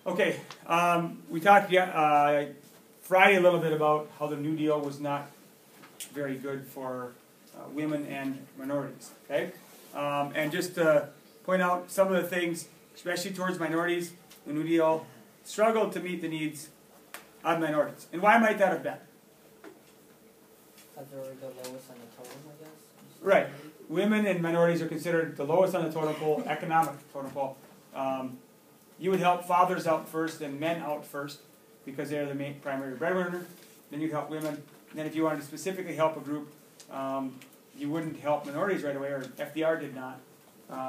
Okay, we talked Friday a little bit about how the New Deal was not very good for women and minorities. Okay, and just to point out some of the things, especially towards minorities, the New Deal struggled to meet the needs of minorities. And why might that have been? Because they were the lowest on the totem, I guess. Right. Women and minorities are considered the lowest on the totem pole, economic totem pole. You would help fathers out first and men out first because they're the main primary breadwinner. Then you'd help women. And then if you wanted to specifically help a group, you wouldn't help minorities right away, or FDR did not,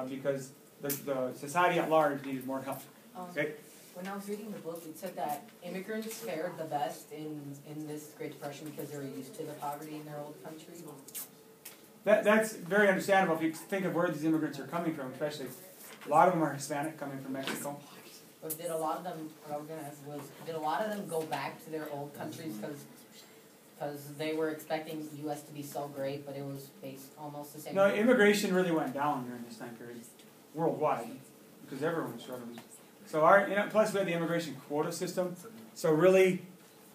because the society at large needed more help. Okay? When I was reading the book, it said that immigrants fared the best in this Great Depression because they were used to the poverty in their old country. That's very understandable if you think of where these immigrants are coming from, especially. A lot of them are Hispanic, coming from Mexico. But did a lot of them, what I was going to ask was, did a lot of them go back to their old countries because they were expecting the U.S. to be so great, but it was based almost the same? No, immigration really went down during this time period, worldwide, because everyone was struggling. So plus we had the immigration quota system. So really,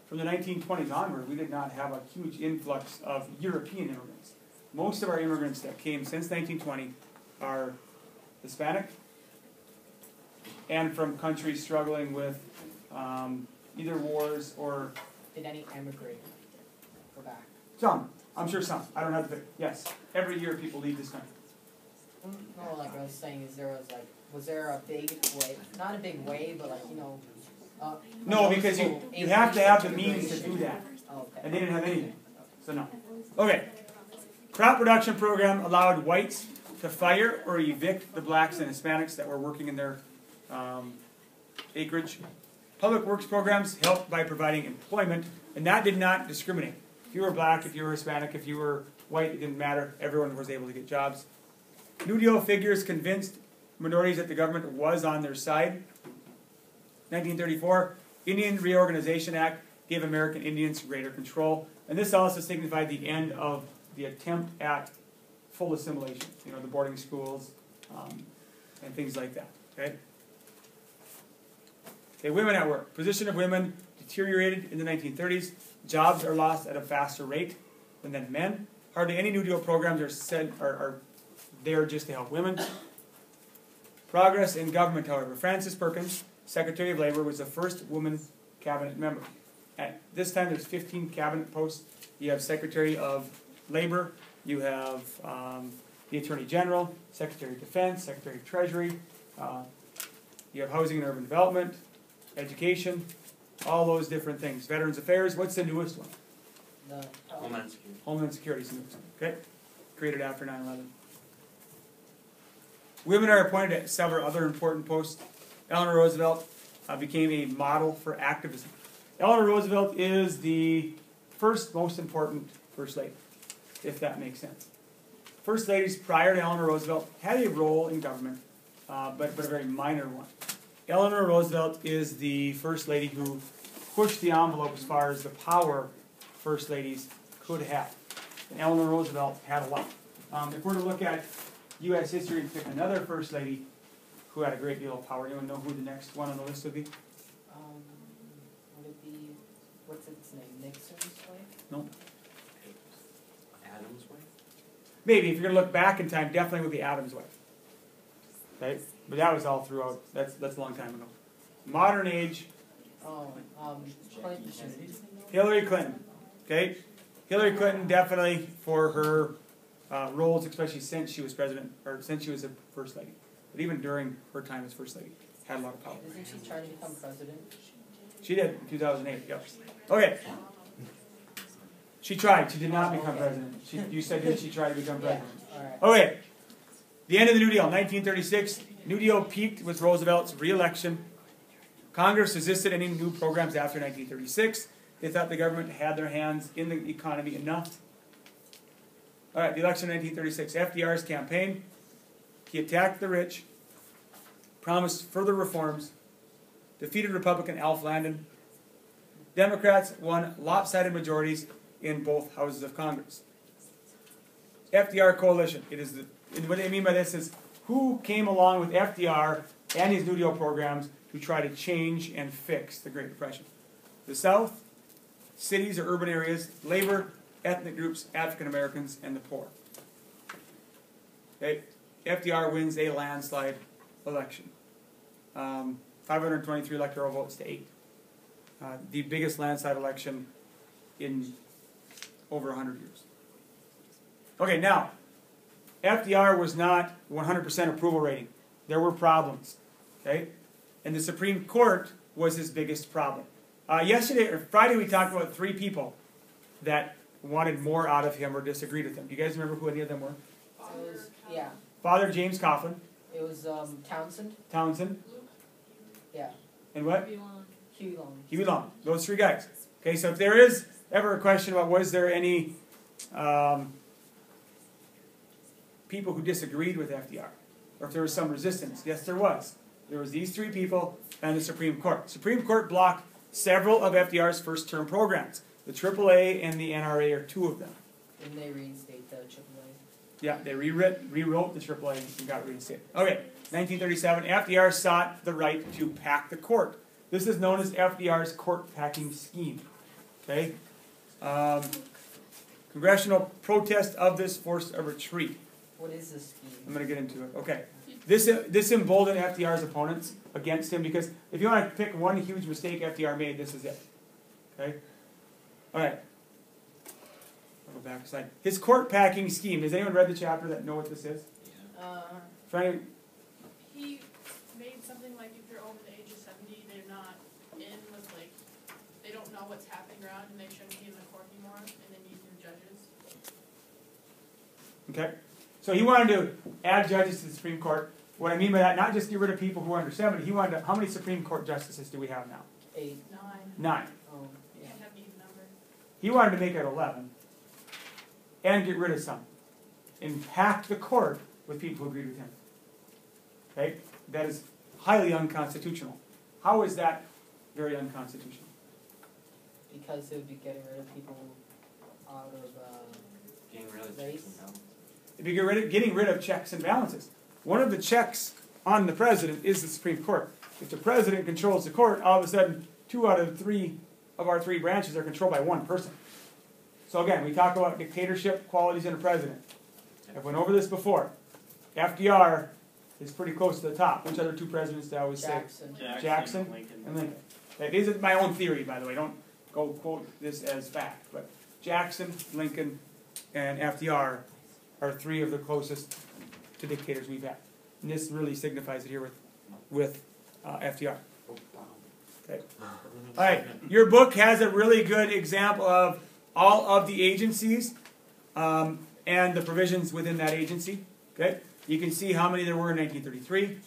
from the 1920s onward, we did not have a huge influx of European immigrants. Most of our immigrants that came since 1920 are Hispanic and from countries struggling with either wars or... Did any emigrate? Go back? Some. I'm sure some. I don't have to pick. Yes. Every year people leave this country. No, like I was saying, was there a big wave? Not a big wave, but no, because you have to have the means to do that. Oh, okay. And they didn't have anything. So no. Okay. Crop production program allowed whites to fire or evict the blacks and Hispanics that were working in their acreage. Public works programs helped by providing employment, and that did not discriminate. If you were black, if you were Hispanic, if you were white, it didn't matter. Everyone was able to get jobs. New Deal figures convinced minorities that the government was on their side. 1934, Indian Reorganization Act gave American Indians greater control, and this also signified the end of the attempt at full assimilation. You know, the boarding schools and things like that. Okay. Okay, women at work. Position of women deteriorated in the 1930s. Jobs are lost at a faster rate than men. Hardly any New Deal programs are there just to help women. Progress in government, however. Frances Perkins, Secretary of Labor, was the first woman cabinet member. At this time, there's 15 cabinet posts. You have Secretary of Labor, you have the Attorney General, Secretary of Defense, Secretary of Treasury, you have Housing and Urban Development, Education, all those different things. Veterans Affairs, what's the newest one? Homeland Security. Homeland Security is the newest one, okay? Created after 9/11. Women are appointed at several other important posts. Eleanor Roosevelt became a model for activism. Eleanor Roosevelt is the first most important First Lady, if that makes sense. First ladies prior to Eleanor Roosevelt had a role in government, but a very minor one. Eleanor Roosevelt is the First Lady who pushed the envelope as far as the power First Ladies could have. And Eleanor Roosevelt had a lot. If we're to look at U.S. history and pick another First Lady who had a great deal of power, anyone know who the next one on the list would be? Would it be, what's its name, Nixon's wife? No. Adam's wife? Maybe, if you're going to look back in time, definitely would be Adam's wife. Okay? But that was all throughout, that's a long time ago. Modern age. Clinton. Hillary Clinton. Okay? Hillary Clinton definitely for her roles, especially since she was president, or since she was a First Lady. But even during her time as First Lady, had a lot of power. Isn't she trying to become president? She did in 2008, yep. Okay. She tried. She did not become president. You said, did she try to become president? Yeah. All right. Okay. The end of the New Deal, 1936. New Deal peaked with Roosevelt's re-election. Congress resisted any new programs after 1936. They thought the government had their hands in the economy enough. All right, the election of 1936. FDR's campaign. He attacked the rich, promised further reforms, defeated Republican Alf Landon. Democrats won lopsided majorities in both houses of Congress. FDR coalition. It is and what I mean by this is who came along with FDR and these New Deal programs to try to change and fix the Great Depression. The South, cities or urban areas, labor, ethnic groups, African Americans, and the poor. Okay. FDR wins a landslide election. 523 electoral votes to 8. The biggest landslide election in over 100 years. Okay, now, FDR was not 100% approval rating. There were problems. Okay? And the Supreme Court was his biggest problem. Friday, we talked about 3 people that wanted more out of him or disagreed with him. Do you guys remember who any of them were? Yeah. Father James Coughlin. It was Townsend. Townsend. Yeah. And what? Huey Long. Huey Long. Those 3 guys. Okay, so if there is ever a question about was there any people who disagreed with FDR, or if there was some resistance, yes, there was. There was these 3 people and the Supreme Court. Supreme Court blocked several of FDR's first-term programs. The AAA and the NRA are 2 of them. Didn't they reinstate the AAA? Yeah, they rewrote the AAA and got reinstated. Okay, 1937, FDR sought the right to pack the court. This is known as FDR's court packing scheme. Okay, congressional protest of this forced a retreat. What is this scheme? I'm going to get into it. Okay, this emboldened FDR's opponents against him because if you want to pick one huge mistake FDR made, this is it. Okay, all right. I'll go back a slide. His court packing scheme. Has anyone read the chapter that know what this is? Yeah. He made something like if you're over the age of 70, they're not in with like, they don't know what's happening around and they shouldn't be in the court anymore, and then use new judges. Okay. So he wanted to add judges to the Supreme Court. What I mean by that, not just get rid of people who are under 70. He wanted to, how many Supreme Court justices do we have now? 8. 9. 9. Oh, You yeah. can't have an even number. He wanted to make it 11. And get rid of some. And pack the court with people who agreed with him. Okay? That is highly unconstitutional. How is that very unconstitutional? Because it would be getting rid of people out of Getting rid of race. checks and balances. It'd be getting rid of checks and balances. One of the checks on the president is the Supreme Court. If the president controls the court, all of a sudden 2 out of 3 of our 3 branches are controlled by one person. So again, we talk about dictatorship qualities in a president. I've went over this before. FDR is pretty close to the top. Which other 2 presidents do I always Jackson. say? Jackson and Lincoln. Okay, these are my own theory, by the way. Don't go quote this as fact. But Jackson, Lincoln, and FDR are 3 of the closest to dictators we've had. And this really signifies it here with FDR. Okay. All right, your book has a really good example of all of the agencies and the provisions within that agency. Okay, you can see how many there were in 1933,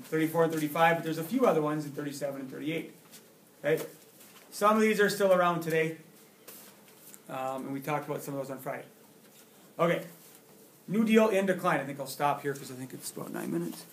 34 and 35, but there's a few other ones in 37 and 38. Okay, some of these are still around today, and we talked about some of those on Friday. Okay, New Deal in decline. I think I'll stop here because I think it's about 9 minutes.